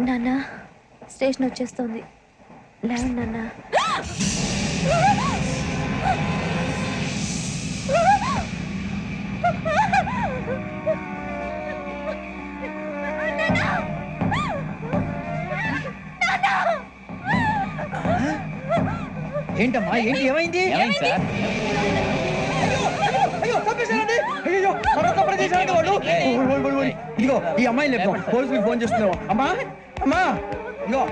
నాన్న స్టేషన్ వచ్చేస్తుంది. లేవండి నాన్న. ఏంటమ్మా ఏంటి ఏమైంది సార్? ఇదిగో ఈ అమ్మాయి లేదు పోలీసులకు ఫోన్ చేస్తున్నావు. అమ్మా అమ్మా ఇగో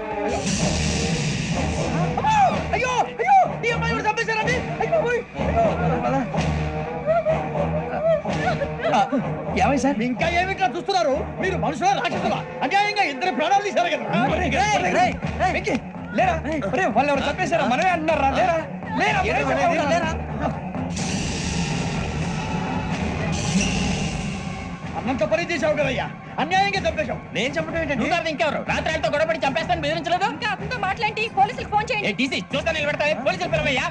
అయ్యో అయ్యో ఈ అమ్మాయి కూడా చంపేశారండి. ఏమై సార్ ఇంకా ఏమి ఇట్లా చూస్తున్నారు? మీరు మనుషుల రాక్షసులా? అన్యాయంగా ఇద్దరు ప్రాణాలు తీశారు కదా. లేరా వాళ్ళు ఎవరు చంపేశారా? మనమే అంటున్నారా? లేరా లేరా అన్నంత పని చేసావు కదయ్యా, అన్యాయంగా చంపేశావు. నేను చంపడం ఏంటంటే ఇంకెవరు రాత్రితో గొడవపడి చంపేస్తాను బెదిరించలేదు. ఇంకా అతనితో మాట్లాడి పోలీసులకు ఫోన్ చేయండి. టీసీ చూస్తా నిలబెడతా పోలీసులు పిలవయ్యా.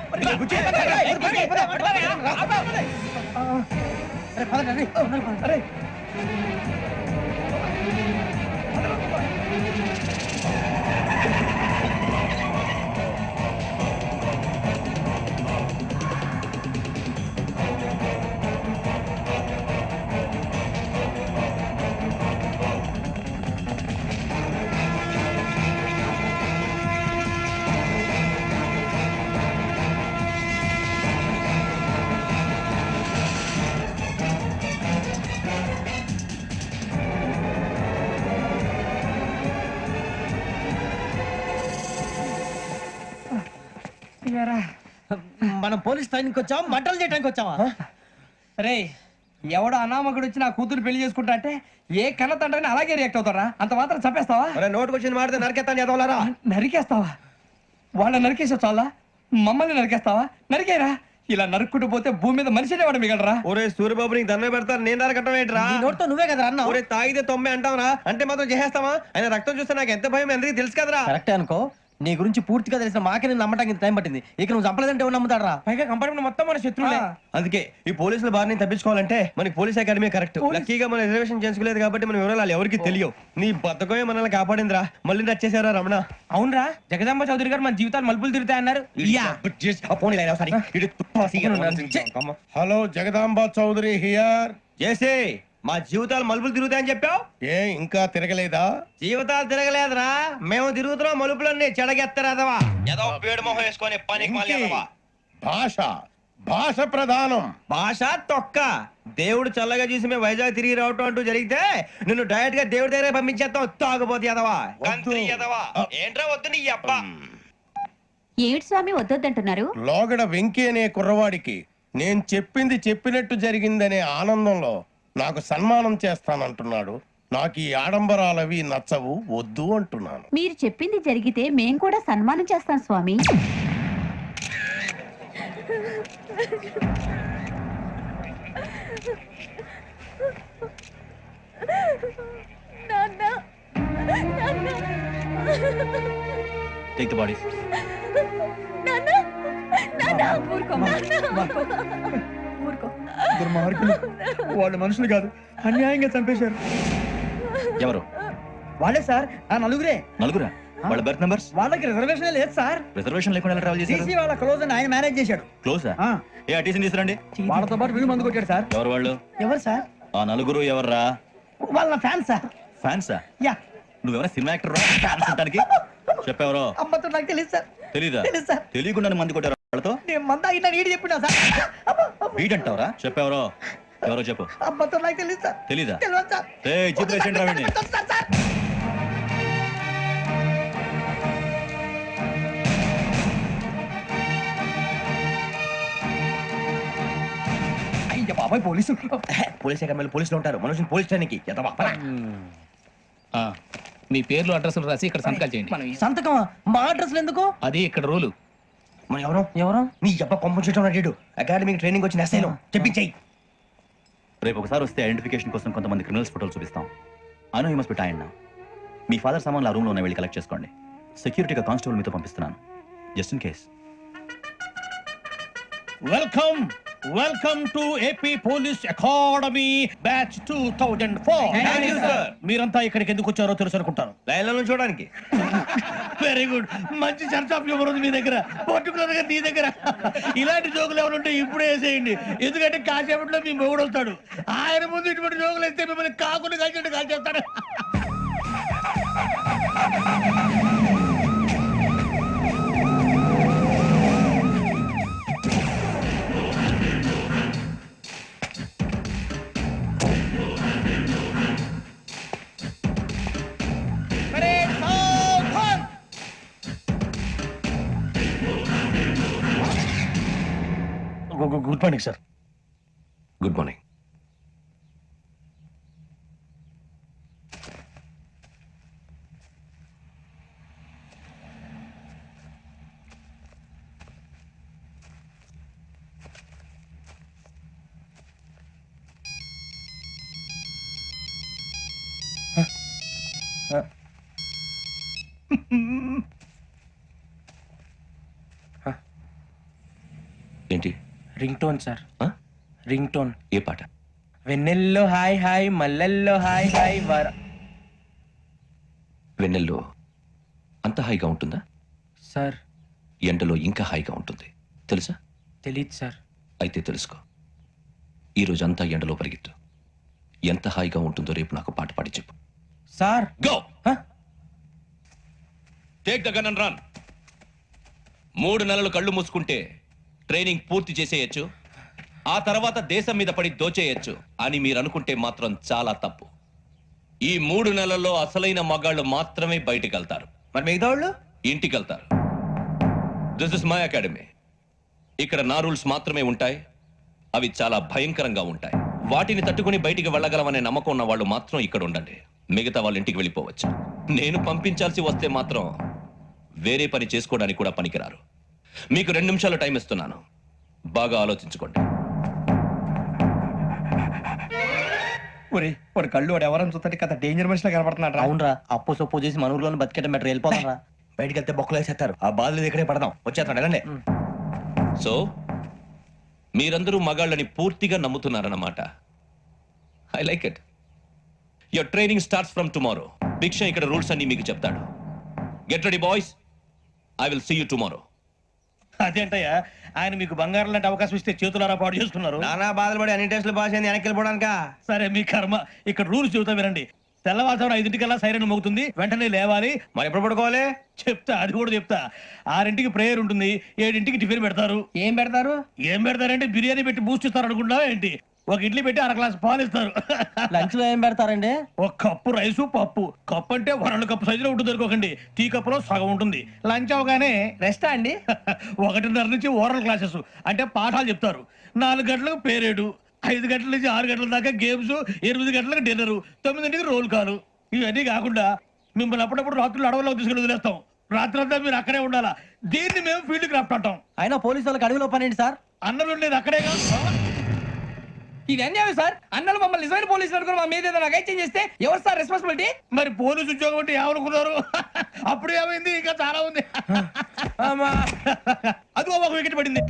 మనం పోలీస్ స్టేషన్కి వచ్చావా మంటలు చేయడానికి వచ్చావా? రే ఎవడో అనామకుడు వచ్చి నా కూతురు పెళ్లి చేసుకుంటా అంటే ఏ కన్న తండ్రిని అలాగే రియాక్ట్ అవుతారా? అంత మాత్రం చంపేస్తావా? నోటుకు వచ్చిన మాడితే నరికేస్తాను చదవాలరా. నరికేస్తావా? వాళ్ళ నరికేసా చాలా మమ్మల్ని నరికేస్తావా? నరికేరా. ఇలా నరుక్కుంటూ పోతే భూమి మీద మనిషినే వాడు మిగలరా. ఒరే సూర్యబాబు నీకు దండ పెడతాను, నేను నరకటం ఏంట్రా? నోటితో నువ్వే కదా అన్నా. ఒరే తాగితే 90 అంటావరా అంటే మాత్రం చేసేస్తావా? ఆయన రక్తం చూస్తే నాకు ఎంత భయం అందరికీ తెలుసు కదరా. కరెక్టే అనుకో. నీ గురించి పూర్తిగా తెలిసిన మాకే నేను నమ్మటానికి టైం పట్టింది. ఇక నువ్వు చంపలేదంటే ఎవరు నమ్ముతాడరా? పైగా కంపార్ట్మెంట్ మొత్తం మన శత్రువులే. అందుకే ఈ పోలీసుల బారిని తప్పించుకోవాలంటే మనకి పోలీస్ అకాడమీ కరెక్ట్. లక్కీగా మనం రిజర్వేషన్ చేసుకోలేదు కాబట్టి మన వివరాలు ఎవరికి తెలియవు. నీ బతకమే మనల్ని కాపాడిందిరా. మళ్ళీ నచ్చేసారా రమణ? అవునరా, జగదాంబ చౌదరి గారు మన జీవితాలు మలుపులు తిరుగుతాయన్నారు. Hello Jagadamba Chowdary here. చేసే మా జీవితాలు మలుపులు తిరుగుతాయని చెప్పావు. ఏ ఇంకా తిరగలేదా? జీవితాలు తిరగలేదురా, మేము తిరుగుతున్నాం మలుపులన్నీ. చెడగెత్తరాదవా ఏదో పేడు మొహం వేసుకొని పనికి. భాష భాష ప్రధానం. భాష తొక్క. దేవుడు చల్లగా చూసి మేము వైజాగ్ తిరిగి రావటం అంటూ జరిగితే నిన్ను డైరెక్ట్ గా దేవుడి దగ్గర పంపించేస్తాం. తాగబోతు ఎదవా కంత్రి ఎదవా. ఏంట్రా వద్దు నీ అబ్బా. ఏమిటి స్వామి వద్దంటున్నారు? లోగడ వెంకీ అనే కుర్రవాడికి నేను చెప్పింది చెప్పినట్టు జరిగిందనే ఆనందంలో నాకు సన్మానం చేస్తానంటున్నాడు. నాకు ఈ ఆడంబరాలవి నచ్చవు, వద్దు అంటున్నాను. మీరు చెప్పింది జరిగితే మేం కూడా సన్మానం చేస్తాం స్వామి. Take the bodies. దుర్మార్గులు. వాళ్ళు మనుషులు కాదు, అన్యాయంగా చంపేశారు. ఎవరు? వాళ్ళే సార్, ఆ నలుగురే. నలుగురా? వాళ్ళ బర్త్ నంబర్స్? వాళ్ళకి రిజర్వేషన్ లేదు సార్. రిజర్వేషన్ లేకుండా ఎలా ట్రావెల్ చేశారు? టీసీ వాళ్ళ క్లోజ్ అని ఆయన మేనేజ్ చేశాడు. క్లోజా? ఏ ఆ టీసీని తీసుకురండి. వాళ్ళతో పాటు వీళ్ళు మందు కొట్టాడు సార్. ఎవరు వాళ్ళు? ఎవరు సార్? ఆ నలుగురు ఎవర్రా? వాళ్ళ ఫ్యాన్స్ సార్. ఫ్యాన్సా? యా. నువ్వెవరా సినిమా యాక్టర్ రా? ఫ్యాన్స్ అంటానికి చెప్పెవరో? అమ్మతో నాకు తెలియదు సార్. తెలీదా? తెలుసు సార్. తెలియకుండా మంది కొట్టారు వాళ్ళతో? నేను మంద అయినా నీడి చెప్పినా సార్. వీడంటావరా? చెప్పెవరో? ఎవరో చెప్పు. అమ్మతో నాకు తెలియదు సార్. తెలీదా? తెలియదు సార్. జీప్ రేషన్ రావండి. అయ్య బాబాయ్ పోలీసు. పోలీస్ అకాడమీలో పోలీసులు ఉంటారు. మనుషులు పోలీస్ స్టేషన్కి మీ పేర్లు అడ్రస్లు రాసి ఇక్కడ సంతకాలు చేయండి. సంతకం మా అడ్రస్లు ఎందుకు? అది ఇక్కడ రూలు. మనం ఎవరు ఎవరు నీ అబ్బా పంపించడం అడిగాడు. అకాడమిక్ ట్రైనింగ్ వచ్చిన ఎస్ఐలో చెప్పించాయి. రేపు ఒకసారి వస్తే ఐడెంటిఫికేషన్ కోసం కొంతమంది క్రిమినల్స్ ఫోటోలు చూపిస్తాం. I know you must be tired now. Me father సామాన్లు ఆ రూమ్ లో వెళ్ళి కలెక్ట్ చేసుకోండి. సెక్యూరిటీగా కానిస్టేబుల్ మీతో పంపిస్తున్నాను, just in case. Welcome welcome to AP police academy batch 2004. మీరంతా ఇక్కడికి ఎందుకు వచ్చారో తెలుసు అనుకుంటాను. లైన్లో చూడడానికి. వెరీ గుడ్, మంచి చర్చ ఆఫ్ హ్యూమర్ ఉంది మీ దగ్గర, పర్టికులర్ గా నీ దగ్గర. ఇలాంటి జోకులు ఎవరు ఉంటే ఇప్పుడే వేసేయండి, ఎందుకంటే కాసేపట్లో మీ మొగుడు వస్తాడు. ఆయన ముందు ఇటువంటి జోకులు వేస్తే మిమ్మల్ని కాకుండా కాల్చేట్టు కాల్చేస్తాడు. Good morning sir. Good morning. ఏంటి? రింగ్ టోన్ సార్, ఆ? Ring tone. ఏ పాట? వెన్నెల్లో హాయ్ హాయ్, మల్లెల్లో హాయ్ హాయ్ వెన్నెల్లో అంత హాయిగా ఉంటుందా? సార్ ఎండలో ఇంకా హాయిగా ఉంటుంది తెలుసా? తెలీదు సార్. అయితే తెలుసుకో. ఈరోజు అంతా ఎండలో పరిగెత్తు. ఎంత హాయిగా ఉంటుందో రేపు నాకు పాట పాడి చెప్పు. Sir go. Take the gun and run. 3 నెలలు కళ్ళు మూసుకుంటే ట్రైనింగ్ పూర్తి చేసేయచ్చు, ఆ తర్వాత దేశం మీద పడి దోచేయచ్చు అని మీరు అనుకుంటే మాత్రం చాలా తప్పు. ఈ 3 నెలల్లో అసలైన మగాళ్ళు మాత్రమే బయటికి వెళ్తారు. మరి మిగతా వాళ్ళు ఇంటికి వెళ్తారు. This is my academy. ఇక్కడ నా రూల్స్ మాత్రమే ఉంటాయి. అవి చాలా భయంకరంగా ఉంటాయి. వాటిని తట్టుకుని బయటికి వెళ్ళగలమనే నమ్మకం ఉన్న వాళ్ళు మాత్రం ఇక్కడ ఉండండి. మిగతా వాళ్ళు ఇంటికి వెళ్ళిపోవచ్చు. నేను పంపించాల్సి వస్తే మాత్రం వేరే పని చేసుకోవడానికి కూడా పనికిరారు. మీకు 2 నిమిషాలు టైం ఇస్తున్నాను, బాగా ఆలోచించుకోండి. ఒరే కళ్ళు వాడు ఎవరైనా చూస్తే కదా డేంజర్ మనిషిలో కనపడుతున్నాడు. అవునరా, అప్పు సొప్పు చేసి మన ఊర్లో బతికేయడం బెటర్. వెళ్ళిపోతారా? బయటికి వెళ్తే బొక్కలు వేసేస్తారు. ఆ బాధలు ఇక్కడే పడదాం. వచ్చేస్తాడు వెళ్ళండి. సో మీరందరూ మగాళ్ళని పూర్తిగా నమ్ముతున్నారన్నమాట. I like it. Your training starts from tomorrow. Bhiksha ఇక్కడ రూల్స్ అన్ని మీకు చెప్తాడు. Get ready boys, I will see you tomorrow. అదేంటయ్యా, ఆయన మీకు బంగారం లాంటి అవకాశం ఇస్తే చేతులారా పాటు చేసుకున్నారు. నానా బాధలు పడి అన్ని టెస్టులు పాస్ అయింది, వెనక్కి వెళ్ళిపోవడానికా? సరే మీ కర్మ. ఇక్కడ రూల్స్ చెబుతా వినండి. తెల్లవారుజామున 5 సైరన్ మోగుతుంది, వెంటనే లేవాలి. మరి ఎప్పుడు పడుకోవాలి? చెప్తా, అది కూడా చెప్తా. 6 ప్రేయర్ ఉంటుంది, 7 టిఫిన్ పెడతారు. ఏం పెడతారు? ఏం పెడతారంటే బిర్యానీ పెట్టి బూస్ట్ ఇస్తారు అనుకుంటున్నావా ఏంటి? ఒక ఇడ్లీ పెట్టి 1 గ్లాస్ పాలు ఇస్తారు. లంచ్ లో ఏం పెడతారండి? ఒక కప్పు రైసు పప్పు. కప్పు అంటే 1 కప్పు సైజులో ఉంటుంది అనుకోకండి. టీ కప్పులో సగం ఉంటుంది. లంచ్ అవగానే రెస్టా అండి? 1:30 నుంచి ఓరల్ క్లాసెస్ అంటే పాఠాలు చెప్తారు. 4 గంటలకు పేరేడు, 5 గంటల నుంచి 6 గంటల దాకా గేమ్స్, 8 గంటలకు డిన్నర్, 9ంటికి రోల్ కాలు. ఇవన్నీ కాకుండా మిమ్మల్ని అప్పుడప్పుడు రాత్రులు అడవుల్లో తీసుకెళ్ళి వదిలేస్తాం. రాత్రంతా మీరు అక్కడే ఉండాలా. దీన్ని మేము ఫీల్డ్ క్రాఫ్ట్ అంటాం. అయినా పోలీసు వాళ్ళకి అడవిలో పని ఏంటి సార్? అన్నలు ఉండేది అక్కడే కాదు. ఇది అన్యాయం సార్. అన్నలు మమ్మల్ని నిజమైన పోలీసులు అనుకుని మా మీద ఏదైనా చేంజ్ చేస్తే ఎవరు సార్ రెస్పాన్సిబిలిటీ? మరి పోలీసు ఉద్యోగం అంటే ఏమనుకున్నారు? అప్పుడు ఏమైంది, ఇంకా చాలా ఉంది. అదిగో ఒక వికెట్ పడింది.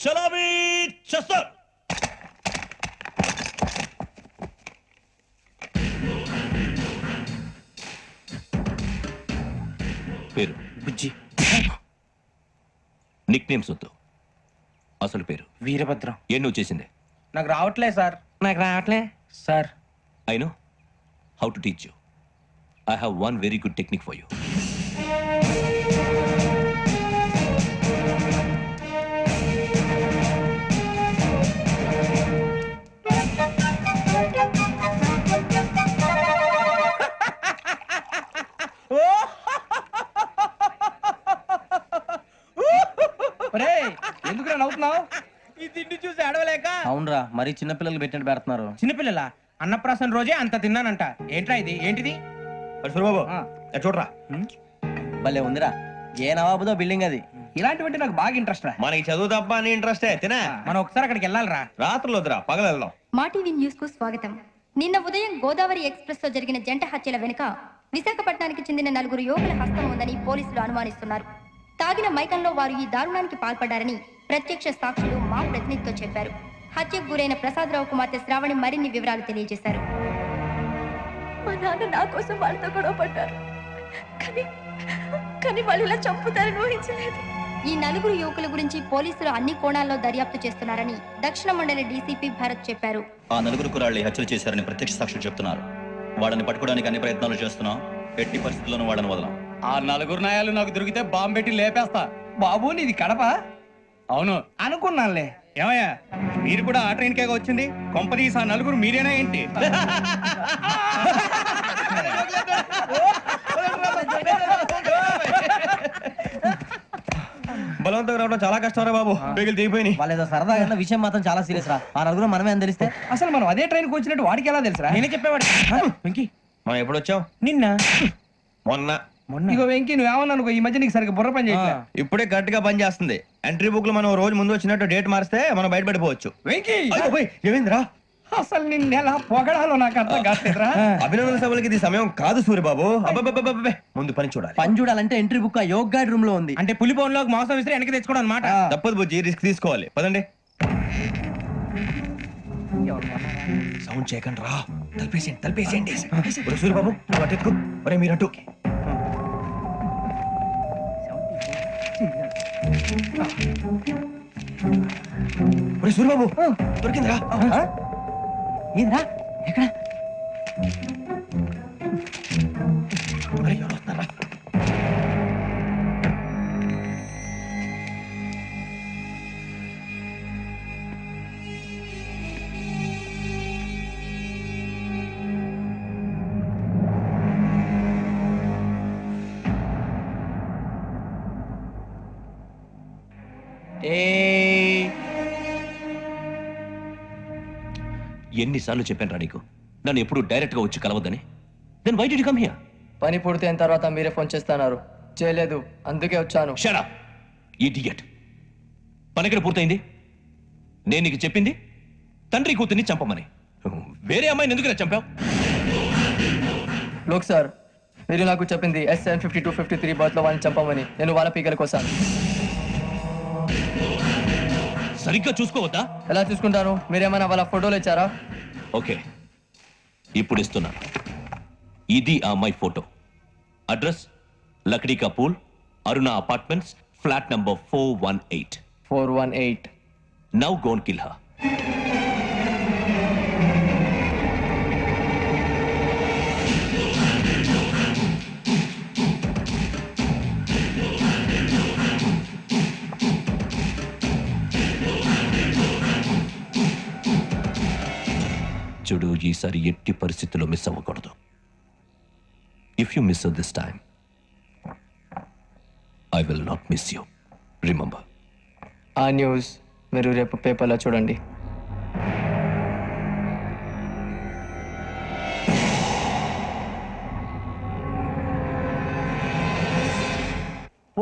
చలామీ చేస్తారు. పేరు బుజ్జి. నిక్ నేమ్స్ వద్దు, అసలు పేరు. వీరభద్రం. ఏ నువ్వు చేసింది? నాకు రావట్లే సార్. నాకు రావట్లే sir. I know how to teach you. I have one very good technique for you. మరి చిన్నపిల్లలు పెట్టినట్టు పెడుతున్నారు. చిన్నపిల్లల అన్నప్రాసన రోజే అంత తిన్నానంట. ఏంట్రా ఇది? ఏంటిది? సూరిబాబు చూడరా, భలే ఉందిరా. ఏ నవాబుదో బిల్డింగ్ అది. ఇలాంటివంటే నాకు బాగా ఇంట్రెస్ట్ రా. మనకి చదువు తప్ప అని ఇంట్రెస్టే తినే. మనం ఒకసారి అక్కడికి వెళ్ళాలిరా. రాత్రులు వద్దురా, పగలు వెళ్దాం. మా టీవీ న్యూస్ కు స్వాగతం. నిన్న ఉదయం గోదావరి ఎక్స్ప్రెస్ లో జరిగిన జంట హత్యల వెనుక విశాఖపట్నానికి చెందిన 4 యువకుల హస్తం ఉందని పోలీసులు అనుమానిస్తున్నారు. తాగిన మైకంలో వారు ఈ దారుణానికి పాల్పడ్డారని ప్రత్యక్ష సాక్షులు మా ప్రతినిధితో చెప్పారు. హత్యకు గురైన ప్రసాదరావు కుమార్తె శ్రావణి మరిన్ని వివరాలు తెలియజేశారు. మా నాన్న నా కోసం వాళ్ళతో గొడవ పడ్డారు, కానీ వాళ్ళు ఇలా చంపుతారని ఊహించలేదు. ఈ 4 యువకుల గురించి పోలీసులు అన్ని కోణాల్లో దర్యాప్తు చేస్తున్నారని దక్షిణ మండలి డీసీపీ భరత్ చెప్పారు. ఆ 4 కుర్రాళ్ళు హత్యలు చేశారని ప్రత్యక్ష సాక్షులు చెప్తున్నారు. వాళ్ళని పట్టుకోవడానికి అన్ని ప్రయత్నాలు చేస్తున్నాం. ఎట్టి పరిస్థితుల్లోనూ వాళ్ళని వదలం. ఆ 4 నాయాలు నాకు దొరికితే బాంబు పెట్టి లేపేస్తా. బాబు నీది కడప? అవును. అనుకున్నానులే. ఏమయ్యా మీరు కూడా ఆ ట్రైన్ కేగా వచ్చింది? కొంపదీసి ఆ 4 మీరేనా ఏంటి? బలవంతంగా రావడం చాలా కష్టం రా బాబు. పేగులు దిగిపోయినాయి. వాళ్ళేదో సరదాగా విషయం మాత్రం చాలా సీరియస్ రా. ఆ నలుగురు మనమే అని తెలిస్తే అసలు మనం అదే ట్రైన్ కి వచ్చినట్టు వాడికి ఎలా తెలుసురా? నేనే చెప్పేవాడి. వెంకీ మనం ఎప్పుడు వచ్చాం? నిన్న మొన్న. ఇగో వెంకీ నువ్వేమన్నా అనుకో, ఈ మధ్య నీకు సరిగ్గా బుర్ర పని చేయట్లే. ఇప్పుడే కరెక్ట్ గా పని చేస్తుంది. ఎంట్రీ బుక్ లో మనం రోజు ముందు వచ్చినట్టు డేట్ మారిస్తే మనం బయటపడిపోవచ్చు. వెంకీ ఏమైందిరా? అసలు నిన్న ఎలా పొగడాలో నాకు అర్థం కాట్లేదురా. అభినందన సభలకి ఇది సమయం కాదు సూర్యబాబు. అబ్బబ్బబ్బబ్బబ్బే, ముందు పని చూడాలి. పని చూడాలంటే ఎంట్రీ బుక్ ఆ యోగ్ గైడ్ రూమ్ లో ఉంది. అంటే పులి బోన్లోకి మాంసం విసిరి వెనక్కి తెచ్చుకోవడం అనమాట. తప్పదు బుజ్జి, రిస్క్ తీసుకోవాలి. పదండి. సౌండ్ చేయకండి రా. తలపేసేయండి. ఒరే సూర్యబాబు నువ్వు అటు ఎక్కు. ఒరే మీరు అటు. ఒరే సూర్యబాబు దొరికిందిరా. ఏంద్రా ఎక్కడ? అరే ఎవరు వస్తున్నారా? ఎన్నిసార్లు చెప్పాను నీకు నన్ను ఎప్పుడు డైరెక్ట్ గా వచ్చి కలవద్దని? Then why did you come here? పని పూర్తయిన తర్వాత మీరే ఫోన్ చేస్తున్నారు. చేయలేదు, అందుకే వచ్చాను. Shut up idiot. పని ఎక్కడ పూర్తయింది? నేను నీకు చెప్పింది తండ్రి కూతుర్ని చంపమని. వేరే అమ్మాయిని ఎందుకు చంపావు? లోక్ సార్, మీరు నాకు చెప్పింది SN 5253 బర్త్ లో వాళ్ళని చంపమని. నేను వాళ్ళ పీకల కోసం. సరిగ్గా చూసుకోవద్దా? ఎలా చూసుకుంటాను? మీరేమైనా వాళ్ళ ఫోటోలు ఇచ్చారా? ఓకే, ఇప్పుడు ఇస్తున్నాను. ఇది ఆ అమ్మాయి ఫోటో. అడ్రస్ లక్డీ కా pool, Aruna apartments, flat number 418. 418. Now go and kill her. చూడు, ఈసారి ఎట్టి పరిస్థితుల్లో మిస్ అవ్వకూడదు. If you miss this time I will not miss you. Remember. ఆ న్యూస్ మీరు రేపు పేపర్లో చూడండి.